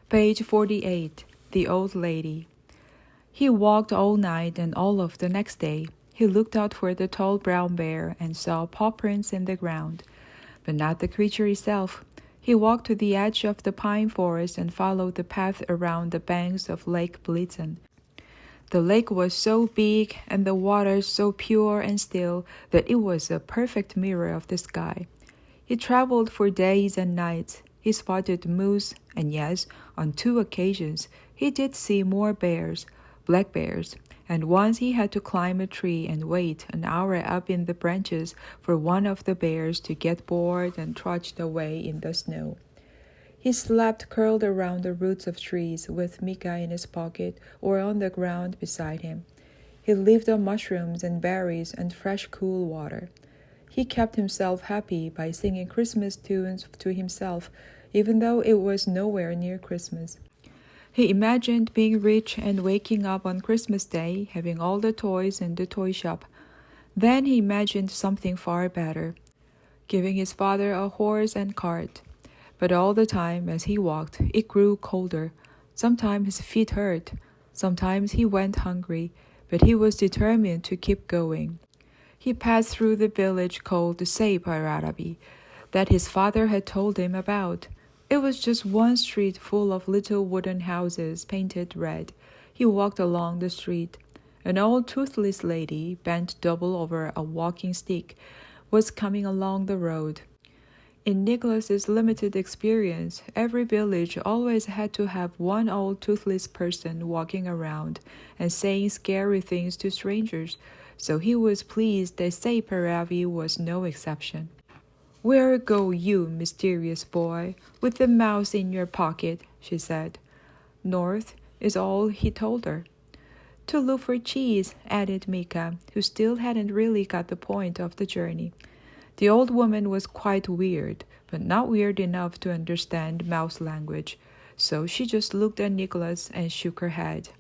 Page 48. The Old Lady. He walked all night and all of the next day. He looked out for the tall brown bear and saw paw prints in the ground, but not the creature itself. He walked to the edge of the pine forest and followed the path around the banks of Lake Blitzen. The lake was so big and the water so pure and still that it was a perfect mirror of the sky. He traveled for days and nights. He spotted moose, and yes, on 2 occasions, he did see more bears, black bears, and once he had to climb a tree and wait an hour up in the branches for one of the bears to get bored and trudged away in the snow. He slept curled around the roots of trees with Mika in his pocket or on the ground beside him. He lived on mushrooms and berries and fresh cool water. He kept himself happy by singing Christmas tunes to himself, even though it was nowhere near Christmas. He imagined being rich and waking up on Christmas Day, having all the toys in the toy shop. Then he imagined something far better, giving his father a horse and cart. But all the time as he walked, it grew colder. Sometimes his feet hurt. Sometimes he went hungry, but he was determined to keep going. He passed through the village called Seiparabi that his father had told him about. It was just one street full of little wooden houses painted red. He walked along the street. An old toothless lady, bent double over a walking stick, was coming along the road. In Nicholas's limited experience, every village always had to have one old toothless person walking around and saying scary things to strangers, so he was pleased that Seiparavi was no exception. "Where go you, mysterious boy, with the mouse in your pocket?" she said. "North," is all he told her. "To look for cheese," added Mika, who still hadn't really got the point of the journey. The old woman was quite weird, but not weird enough to understand mouse language, so she just looked at Nicholas and shook her head.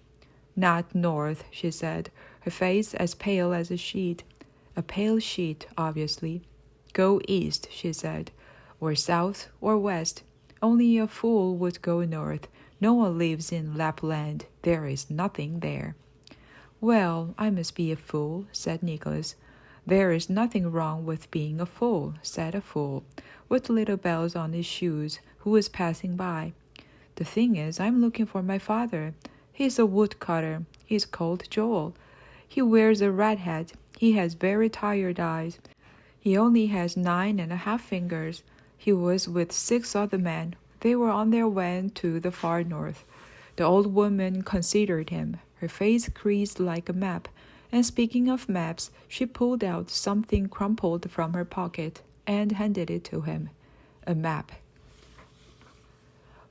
"Not north," she said, her face as pale as a sheet. A pale sheet, obviously. "Go east," she said, "or south or west. Only a fool would go north. No one lives in Lapland. There is nothing there." "Well, I must be a fool," said Nicholas. "There is nothing wrong with being a fool," said a fool, with little bells on his shoes, who was passing by. "The thing is, I'm looking for my father. He's a woodcutter. He's called Joel. He wears a red hat. He has very tired eyes. He only has 9.5 fingers. He was with 6 other men. They were on their way to the far north." The old woman considered him. Her face creased like a map, and speaking of maps, she pulled out something crumpled from her pocket and handed it to him. A map.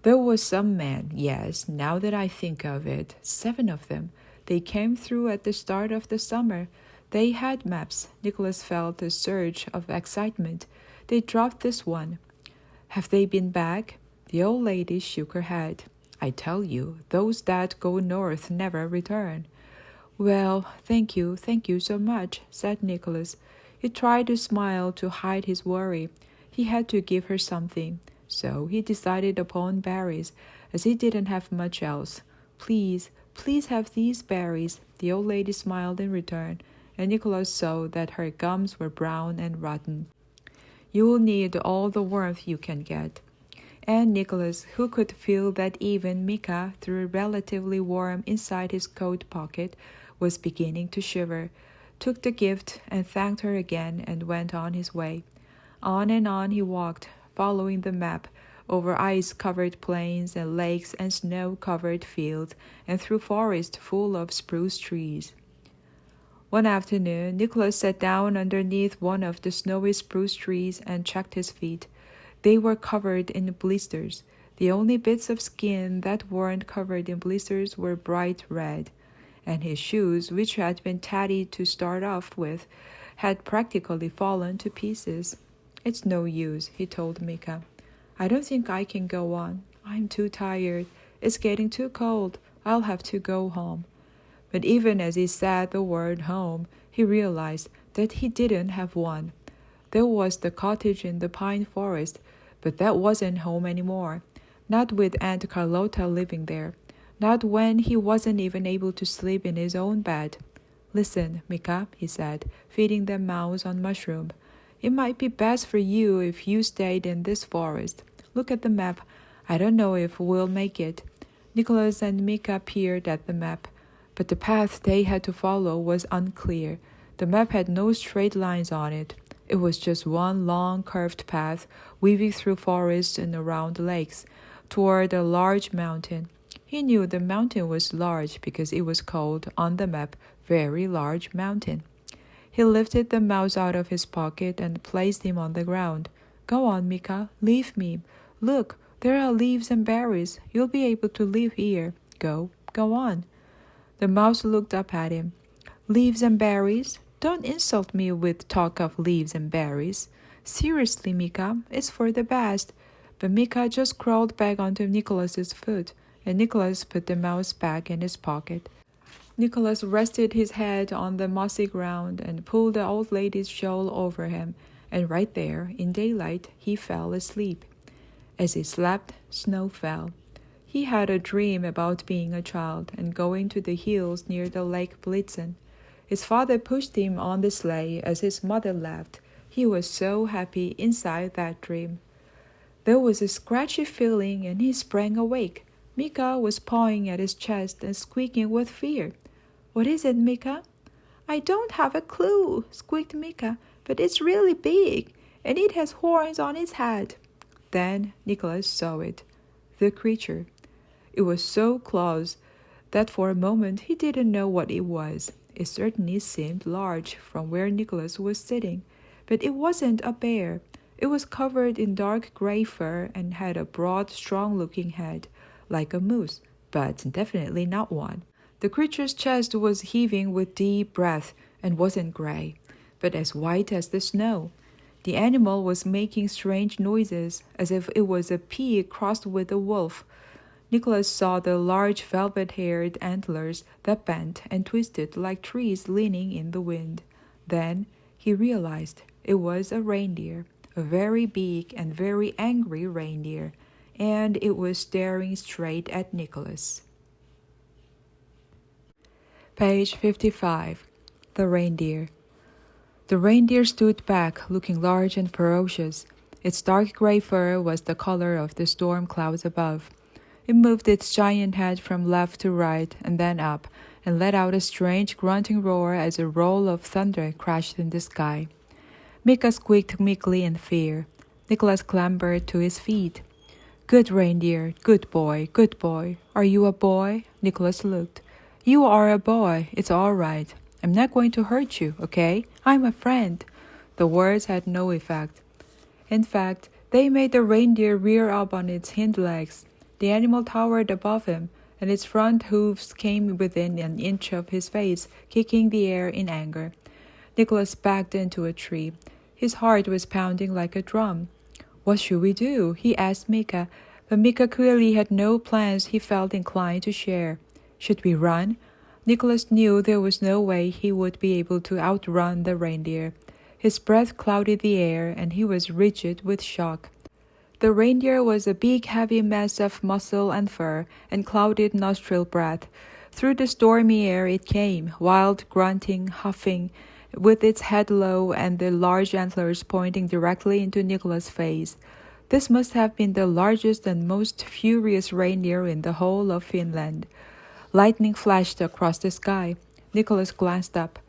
"There was some men, yes, now that I think of it, 7 of them. They came through at the start of the summer. They had maps." Nicholas felt a surge of excitement. "They dropped this one." "Have they been back?" The old lady shook her head. "I tell you, those that go north never return." "Well, thank you so much," said Nicholas. He tried to smile to hide his worry. He had to give her something, so he decided upon berries, as he didn't have much else. Please have these berries." The old lady smiled in return, and Nicholas saw that her gums were brown and rotten. "You will need all the warmth you can get." And Nicholas, who could feel that even Mika, through relatively warm inside his coat pocket, was beginning to shiver, took the gift and thanked her again and went on his way. On and on he walked, following the map, over ice-covered plains and lakes and snow-covered fields, and through forests full of spruce trees. One afternoon, Nicholas sat down underneath one of the snowy spruce trees and checked his feet. They were covered in blisters. The only bits of skin that weren't covered in blisters were bright red, and his shoes, which had been tatty to start off with, had practically fallen to pieces. "It's no use," he told Mika. "I don't think I can go on. I'm too tired. It's getting too cold. I'll have to go home." But even as he said the word home, he realized that he didn't have one. There was the cottage in the pine forest, but that wasn't home anymore. Not with Aunt Carlota living there. Not when he wasn't even able to sleep in his own bed. Listen, Mika, he said, feeding them mouse on mushroom. It might be best for you if you stayed in this forest. Look at the map. I don't know if we'll make it. Nicholas and Mika peered at the map, but the path they had to follow was unclear. The map had no straight lines on it. It was just one long curved path weaving through forests and around lakes, toward a large mountain. He knew the mountain was large because it was called on the map Very Large Mountain. He lifted the mouse out of his pocket and placed him on the ground. Go on, Mika, leave me. Look, there are leaves and berries. You'll be able to live here. Go on. The mouse looked up at him. Leaves and berries? Don't insult me with talk of leaves and berries. Seriously, Mika, it's for the best. But Mika just crawled back onto Nicholas's foot, and Nicholas put the mouse back in his pocket. Nicholas rested his head on the mossy ground and pulled the old lady's shawl over him, and right there, in daylight, he fell asleep. As he slept, snow fell. He had a dream about being a child and going to the hills near the Lake Blitzen. His father pushed him on the sleigh as his mother laughed. He was so happy inside that dream. There was a scratchy feeling and he sprang awake. Mika was pawing at his chest and squeaking with fear. What is it, Mika? I don't have a clue, squeaked Mika, but it's really big, and it has horns on its head. Then Nicholas saw it, the creature. It was so close that for a moment he didn't know what it was. It certainly seemed large from where Nicholas was sitting, but it wasn't a bear. It was covered in dark gray fur and had a broad, strong-looking head, like a moose, but definitely not one. The creature's chest was heaving with deep breath and wasn't gray, but as white as the snow. The animal was making strange noises, as if it was a pig crossed with a wolf. Nicholas saw the large velvet-haired antlers that bent and twisted like trees leaning in the wind. Then he realized it was a reindeer, a very big and very angry reindeer, and it was staring straight at Nicholas. Page 55. The Reindeer. The reindeer stood back, looking large and ferocious. Its dark gray fur was the color of the storm clouds above. It moved its giant head from left to right and then up, and let out a strange grunting roar as a roll of thunder crashed in the sky. Mika squeaked meekly in fear. Nicholas clambered to his feet. Good reindeer, good boy, good boy. Are you a boy? Nicholas looked. You are a boy. It's all right. I'm not going to hurt you, okay? I'm a friend. The words had no effect. In fact, they made the reindeer rear up on its hind legs. The animal towered above him, and its front hoofs came within an inch of his face, kicking the air in anger. Nicholas backed into a tree. His heart was pounding like a drum. What should we do? He asked Mika, but Mika clearly had no plans he felt inclined to share. Should we run? Nicholas knew there was no way he would be able to outrun the reindeer. His breath clouded the air, and he was rigid with shock. The reindeer was a big, heavy mass of muscle and fur and clouded nostril breath. Through the stormy air it came, wild, grunting, huffing, with its head low and the large antlers pointing directly into Nicholas' face. This must have been the largest and most furious reindeer in the whole of Finland. Lightning flashed across the sky. Nicholas glanced up.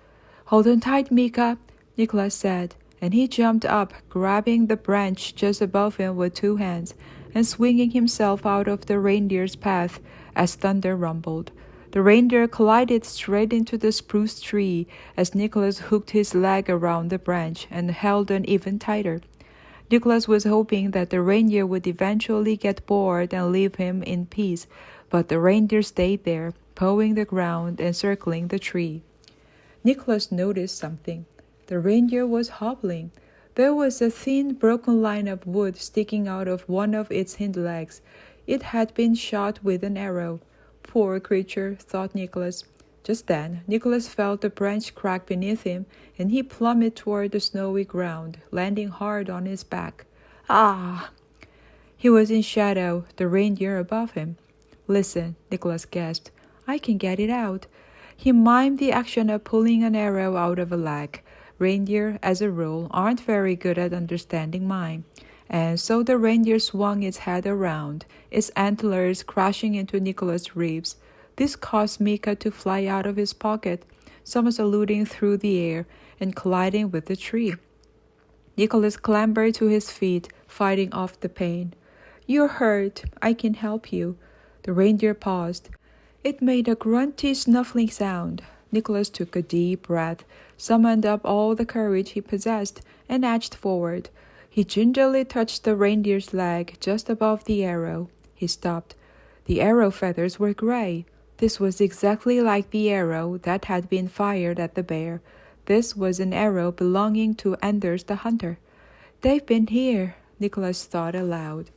Hold on tight, Mika, Nicholas said, and he jumped up, grabbing the branch just above him with two hands, and swinging himself out of the reindeer's path as thunder rumbled. The reindeer collided straight into the spruce tree as Nicholas hooked his leg around the branch and held on even tighter. Nicholas was hoping that the reindeer would eventually get bored and leave him in peace, but the reindeer stayed there, pawing the ground and circling the tree. Nicholas noticed something. The reindeer was hobbling. There was a thin, broken line of wood sticking out of one of its hind legs. It had been shot with an arrow. Poor creature, thought Nicholas. Just then, Nicholas felt a branch crack beneath him, and he plummeted toward the snowy ground, landing hard on his back. Ah! He was in shadow, the reindeer above him. Listen, Nicholas gasped. I can get it out. He mimed the action of pulling an arrow out of a leg. Reindeer, as a rule, aren't very good at understanding mime. And so the reindeer swung its head around, its antlers crashing into Nicholas' ribs. This caused Mika to fly out of his pocket, somersaulting through the air and colliding with the tree. Nicholas clambered to his feet, fighting off the pain. You're hurt. I can help you. The reindeer paused. It made a grunty, snuffling sound. Nicholas took a deep breath, summoned up all the courage he possessed, and edged forward. He gingerly touched the reindeer's leg just above the arrow. He stopped. The arrow feathers were gray. This was exactly like the arrow that had been fired at the bear. This was an arrow belonging to Anders the hunter. They've been here, Nicholas thought aloud.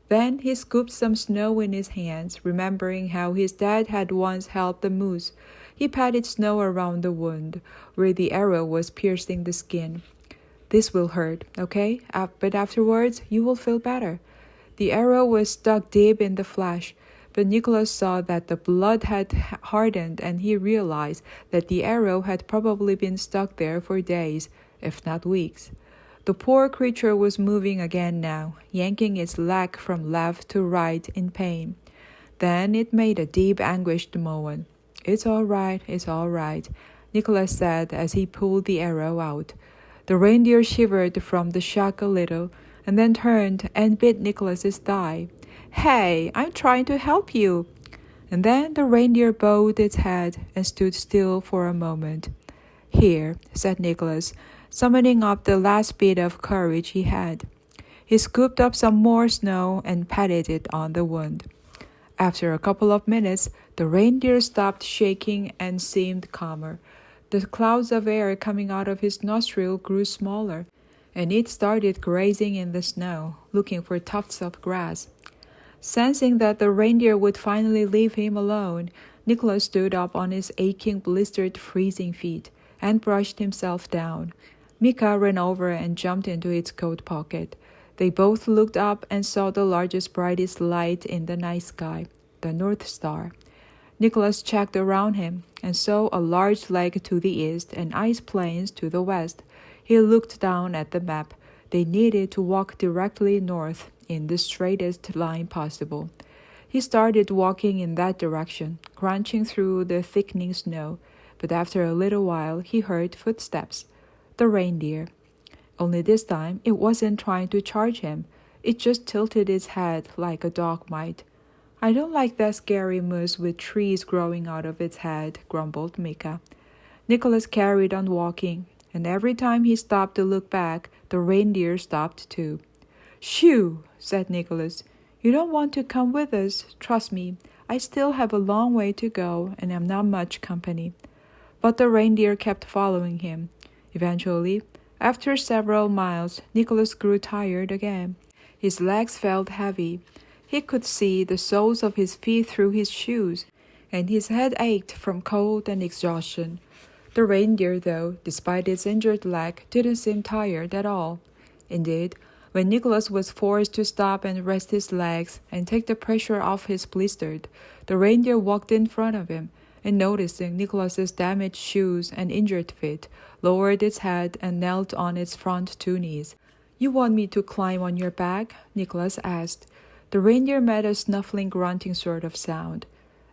Then he scooped some snow in his hands, remembering how his dad had once helped the moose. He patted snow around the wound, where the arrow was piercing the skin. This will hurt, okay? But afterwards, you will feel better. The arrow was stuck deep in the flesh, but Nicholas saw that the blood had hardened, and he realized that the arrow had probably been stuck there for days, if not weeks. The poor creature was moving again now, yanking its leg from left to right in pain. Then it made a deep, anguished moan. It's all right, Nicholas said as he pulled the arrow out. The reindeer shivered from the shock a little, and then turned and bit Nicholas's thigh. Hey, I'm trying to help you. And then the reindeer bowed its head and stood still for a moment. Here, said Nicholas, summoning up the last bit of courage he had. He scooped up some more snow and patted it on the wound. After a couple of minutes, the reindeer stopped shaking and seemed calmer. The clouds of air coming out of his nostril grew smaller, and it started grazing in the snow, looking for tufts of grass. Sensing that the reindeer would finally leave him alone, Nicholas stood up on his aching, blistered, freezing feet and brushed himself down. Mika ran over and jumped into its coat pocket. They both looked up and saw the largest, brightest light in the night sky, the North Star. Nicholas checked around him and saw a large lake to the east and ice plains to the west. He looked down at the map. They needed to walk directly north in the straightest line possible. He started walking in that direction, crunching through the thickening snow, but after a little while he heard footsteps. The reindeer. Only this time it wasn't trying to charge him. It just tilted its head like a dog might. I don't like that scary moose with trees growing out of its head, grumbled Mika. Nicholas carried on walking, and every time he stopped to look back, the reindeer stopped too. Shoo, said Nicholas. You don't want to come with us, trust me. I still have a long way to go, and I'm not much company. But the reindeer kept following him. Eventually, after several miles, Nicholas grew tired again. His legs felt heavy. He could see the soles of his feet through his shoes, and his head ached from cold and exhaustion. The reindeer, though, despite its injured leg, didn't seem tired at all. Indeed, when Nicholas was forced to stop and rest his legs and take the pressure off his blisters, the reindeer walked in front of him, and noticing Nicholas's damaged shoes and injured feet, lowered its head and knelt on its front two knees. You want me to climb on your back? Nicholas asked. The reindeer made a snuffling, grunting sort of sound.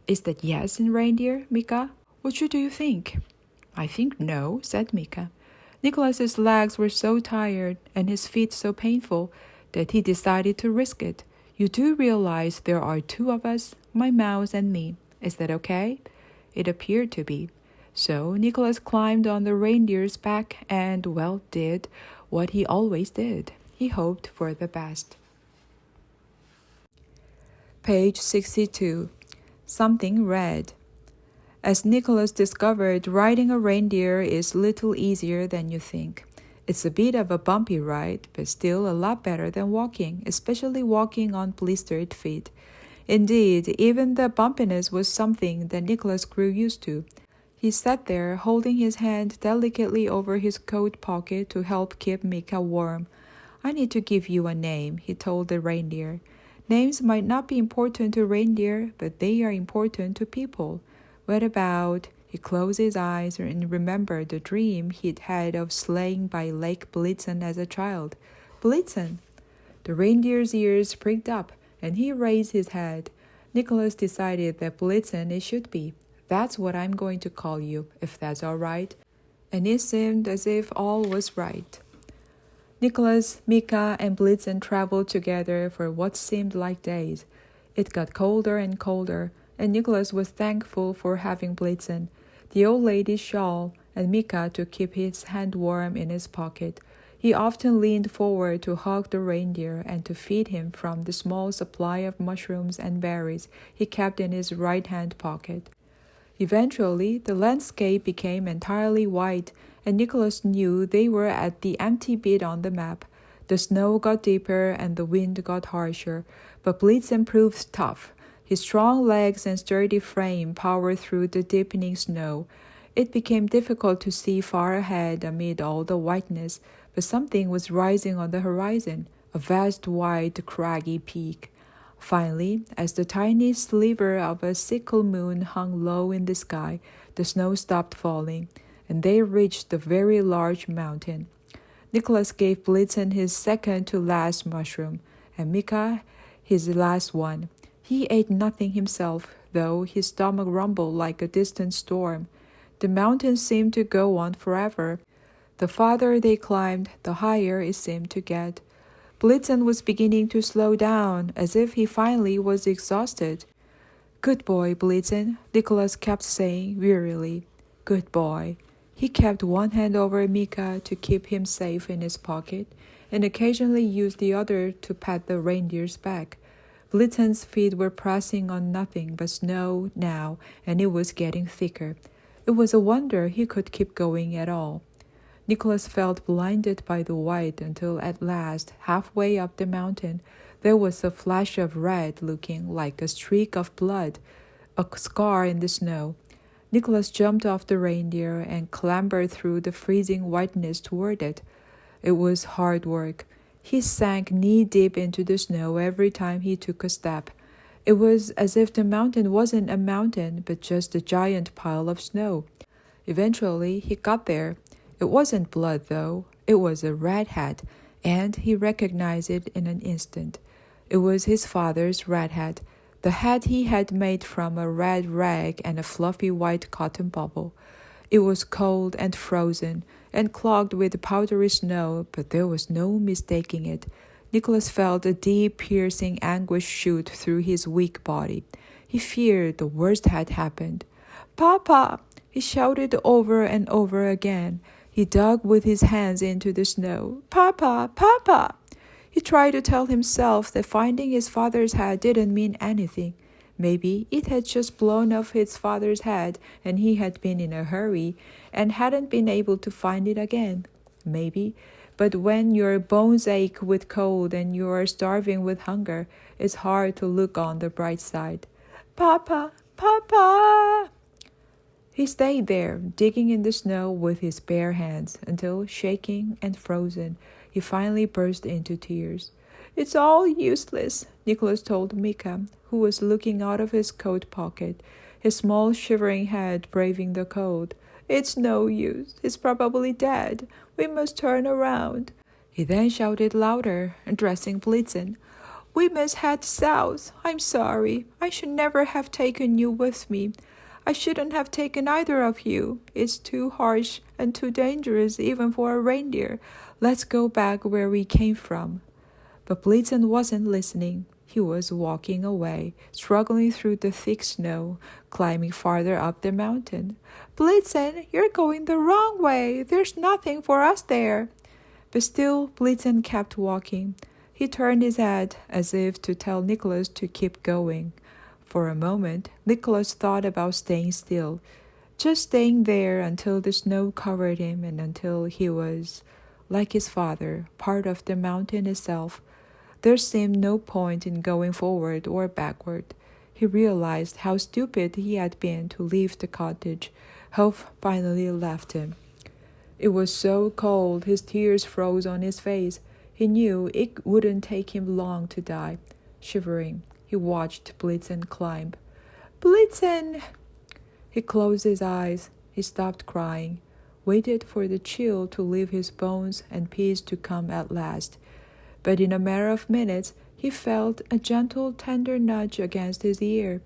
Is that yes in reindeer, Mika? What do you think? I think no, said Mika. Nicholas's legs were so tired and his feet so painful that he decided to risk it. You do realize there are two of us, my mouse and me. Is that okay? It appeared to be. So Nicholas climbed on the reindeer's back and, well, did what he always did. He hoped for the best. Page 62. Something red. As Nicholas discovered, riding a reindeer is little easier than you think. It's a bit of a bumpy ride, but still a lot better than walking, especially walking on blistered feet. Indeed, even the bumpiness was something that Nicholas grew used to. He sat there, holding his hand delicately over his coat pocket to help keep Mika warm. I need to give you a name, he told the reindeer. Names might not be important to reindeer, but they are important to people. What about... He closed his eyes and remembered the dream he'd had of sleighing by Lake Blitzen as a child. Blitzen! The reindeer's ears pricked up, and he raised his head. Nicholas decided that Blitzen it should be. That's what I'm going to call you, if that's all right. And it seemed as if all was right. Nicholas, Mika, and Blitzen traveled together for what seemed like days. It got colder and colder, and Nicholas was thankful for having Blitzen, the old lady's shawl, and Mika to keep his hand warm in his pocket. He often leaned forward to hug the reindeer and to feed him from the small supply of mushrooms and berries he kept in his right-hand pocket. Eventually, the landscape became entirely white, and Nicholas knew they were at the empty bit on the map. The snow got deeper and the wind got harsher, but Blitzen proved tough. His strong legs and sturdy frame powered through the deepening snow. It became difficult to see far ahead amid all the whiteness, but something was rising on the horizon, a vast white craggy peak. Finally, as the tiny sliver of a sickle moon hung low in the sky, the snow stopped falling, and they reached the very large mountain. Nicholas gave Blitzen his second-to-last mushroom, and Mika his last one. He ate nothing himself, though his stomach rumbled like a distant storm. The mountain seemed to go on forever. The farther they climbed, the higher it seemed to get. Blitzen was beginning to slow down, as if he finally was exhausted. "Good boy, Blitzen," Nicholas kept saying wearily. "Good boy." He kept one hand over Mika to keep him safe in his pocket, and occasionally used the other to pat the reindeer's back. Blitzen's feet were pressing on nothing but snow now, and it was getting thicker. It was a wonder he could keep going at all. Nicholas felt blinded by the white until at last, halfway up the mountain, there was a flash of red looking like a streak of blood, a scar in the snow. Nicholas jumped off the reindeer and clambered through the freezing whiteness toward it. It was hard work. He sank knee-deep into the snow every time he took a step. It was as if the mountain wasn't a mountain, but just a giant pile of snow. Eventually, he got there. It wasn't blood, though. It was a red hat, and he recognized it in an instant. It was his father's red hat, the hat he had made from a red rag and a fluffy white cotton bubble. It was cold and frozen, and clogged with powdery snow, but there was no mistaking it. Nicholas felt a deep, piercing anguish shoot through his weak body. He feared the worst had happened. "Papa!" he shouted over and over again. He dug with his hands into the snow. "Papa! Papa!" He tried to tell himself that finding his father's hat didn't mean anything. Maybe it had just blown off his father's head and he had been in a hurry and hadn't been able to find it again. Maybe. But when your bones ache with cold and you are starving with hunger, it's hard to look on the bright side. "Papa! Papa!" He stayed there, digging in the snow with his bare hands, until, shaking and frozen, he finally burst into tears. "It's all useless," Nicholas told Mika, who was looking out of his coat pocket, his small shivering head braving the cold. "It's no use. He's probably dead. We must turn around." He then shouted louder, addressing Blitzen. "We must head south. I'm sorry. I should never have taken you with me. I shouldn't have taken either of you. It's too harsh and too dangerous even for a reindeer. Let's go back where we came from." But Blitzen wasn't listening. He was walking away, struggling through the thick snow, climbing farther up the mountain. "Blitzen, you're going the wrong way. There's nothing for us there." But still Blitzen kept walking. He turned his head as if to tell Nicholas to keep going. For a moment, Nicholas thought about staying still, just staying there until the snow covered him and until he was, like his father, part of the mountain itself. There seemed no point in going forward or backward. He realized how stupid he had been to leave the cottage. Hope finally left him. It was so cold his tears froze on his face. He knew it wouldn't take him long to die. Shivering, he watched Blitzen climb. Blitzen! He closed his eyes. He stopped crying, waited for the chill to leave his bones and peace to come at last. But in a matter of minutes, he felt a gentle, tender nudge against his ear.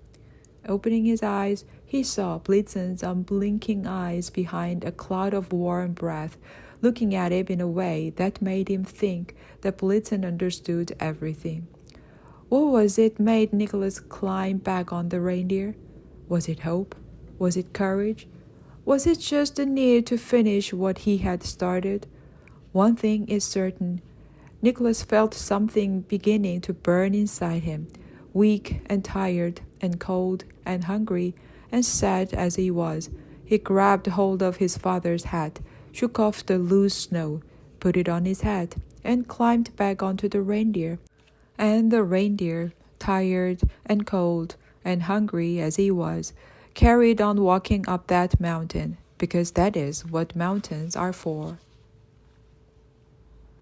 Opening his eyes, he saw Blitzen's unblinking eyes behind a cloud of warm breath, looking at him in a way that made him think that Blitzen understood everything. What was it made Nicholas climb back on the reindeer? Was it hope? Was it courage? Was it just the need to finish what he had started? One thing is certain. Nicholas felt something beginning to burn inside him, weak and tired and cold and hungry and sad as he was. He grabbed hold of his father's hat, shook off the loose snow, put it on his head, and climbed back onto the reindeer. And the reindeer, tired and cold and hungry as he was, carried on walking up that mountain, because that is what mountains are for.